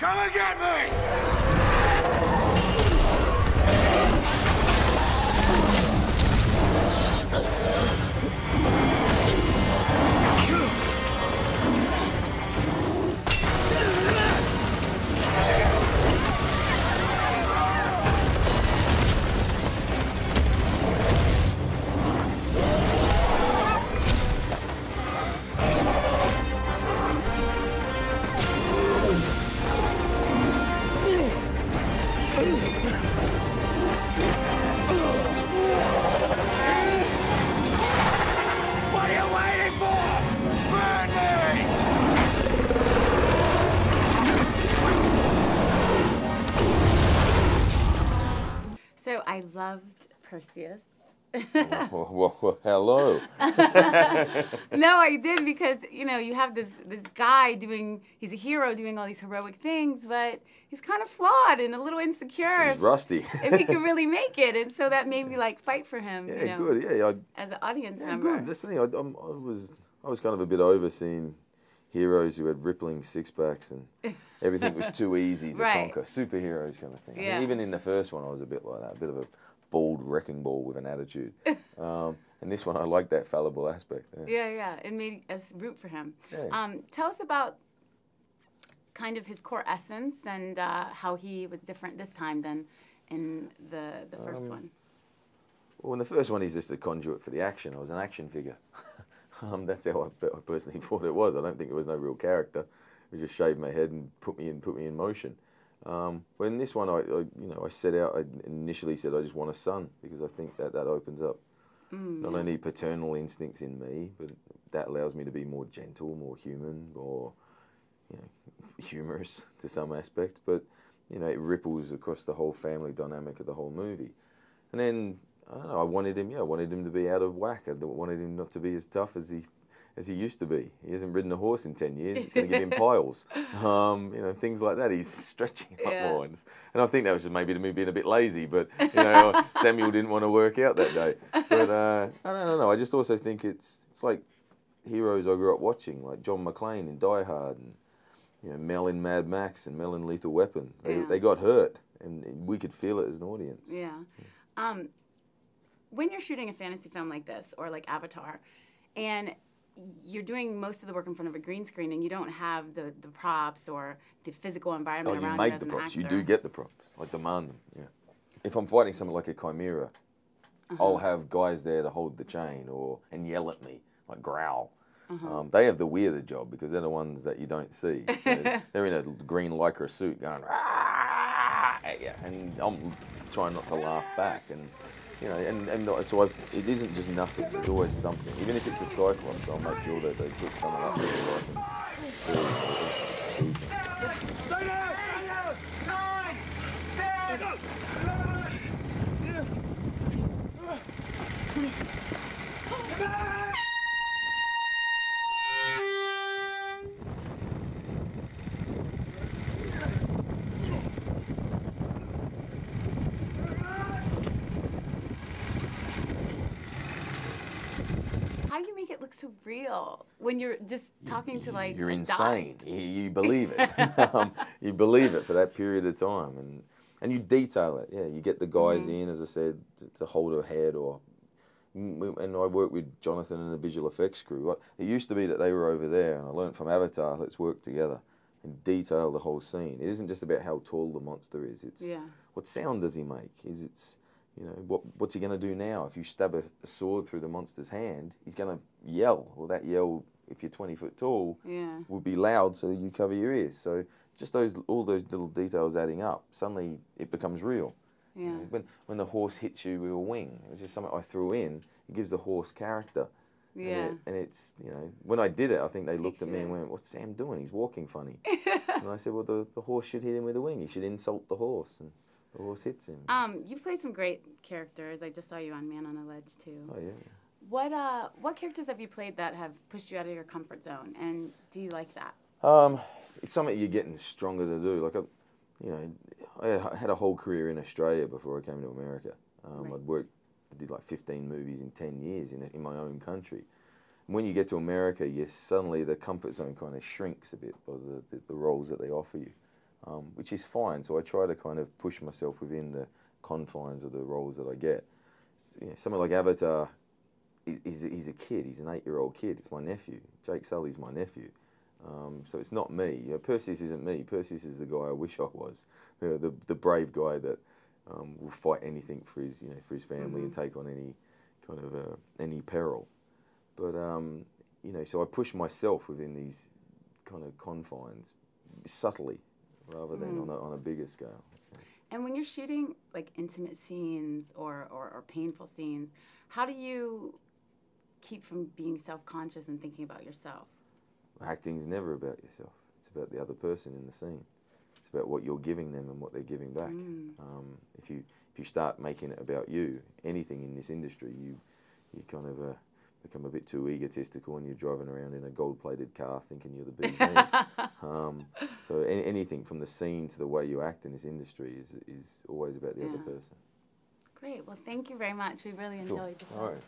Come and get me! So I loved Perseus. Well, hello. No, I did because, you know, you have this guy he's a hero doing all these heroic things, but he's kind of flawed and a little insecure. He's rusty. If he could really make it. And so that made me, like, fight for him, Yeah, you know, good. Yeah, as an audience member. Good. That's the thing. I was kind of a bit over seeing heroes who had rippling six-packs and everything was too easy to conquer. Superheroes kind of thing. Yeah. I mean, even in the first one, I was a bit like that, a bit of a bald wrecking ball with an attitude. And this one, I like that fallible aspect. Yeah. It made us root for him. Yeah. Tell us about kind of his core essence and how he was different this time than in the first one. Well, in the first one, he's just a conduit for the action. I was an action figure. That's how I personally thought it was. I don't think it was no real character. It was just shaved my head and put me in motion. But in this one, I set out. I initially said I just want a son because I think that opens up not only paternal instincts in me, but that allows me to be more gentle, more human, or humorous to some aspect. But it ripples across the whole family dynamic of the whole movie. And then I don't know. I wanted him to be out of whack. I wanted him not to be as tough as he used to be. He hasn't ridden a horse in 10 years. It's going to give him piles. Things like that. He's stretching up more. And I think that was just maybe me being a bit lazy, but, Samuel didn't want to work out that day. But I don't know. I just also think it's like heroes I grew up watching, like John McClane in Die Hard, and Mel in Mad Max and Mel in Lethal Weapon. They got hurt, and we could feel it as an audience. Yeah. When you're shooting a fantasy film like this, or like Avatar, and you're doing most of the work in front of a green screen, and you don't have the props or the physical environment around you as an actor. You make the props. You do get the props. I demand them. Yeah. If I'm fighting something like a chimera, I'll have guys there to hold the chain and yell at me, like growl. They have the weirder job because they're the ones that you don't see. So they're in a green lycra suit going, "Rah!" at you, and I'm trying not to laugh back. And so it isn't just nothing. There's always something. Even if it's a cyclops, I'll make sure that they put something up there so I can see something. Stay down! Stay down! 9, 10, 11. How do you make it look so real when you're just talking to like You're a insane. dot? You believe it. You believe it for that period of time, and you detail it. Yeah, you get the guys in, as I said, to hold a head, and I work with Jonathan and the visual effects crew. It used to be that they were over there, and I learned from Avatar, let's work together and detail the whole scene. It isn't just about how tall the monster is. It's what sound does he make? What's he going to do now? If you stab a sword through the monster's hand, he's going to yell. Well, that yell, if you're 20 foot tall, would be loud, so you cover your ears. So just all those little details adding up, suddenly it becomes real. Yeah. When the horse hits you with a wing, it was just something I threw in. It gives the horse character. Yeah. And it's, when I did it, I think they looked at me and went, "What's Sam doing? He's walking funny." And I said, "Well, the horse should hit him with a wing. He should insult the horse." And the horse hits him. You played some great characters. I just saw you on Man on a Ledge too. Oh yeah. What characters have you played that have pushed you out of your comfort zone, and do you like that? It's something you're getting stronger to do. Like I had a whole career in Australia before I came to America. I did like 15 movies in 10 years in my own country. And when you get to America, suddenly the comfort zone kind of shrinks a bit by the roles that they offer you. which is fine. So I try to kind of push myself within the confines of the roles that I get. You know, someone like Avatar, he's a kid. He's an 8-year-old kid. It's my nephew. Jake Sully's my nephew. So it's not me. You know, Perseus isn't me. Perseus is the guy I wish I was. The brave guy that will fight anything for his, you know, for his family and take on any kind of any peril. But you know, so I push myself within these kind of confines subtly, rather than on a bigger scale. And when you're shooting like intimate scenes or painful scenes, how do you keep from being self-conscious and thinking about yourself? Acting's never about yourself. It's about the other person in the scene. It's about what you're giving them and what they're giving back. If you start making it about you, anything in this industry, you kind of become a bit too egotistical, and you're driving around in a gold-plated car thinking you're the bee's knees. So anything from the scene to the way you act in this industry is always about the other person. Great. Well, thank you very much. We really enjoyed the film. All right.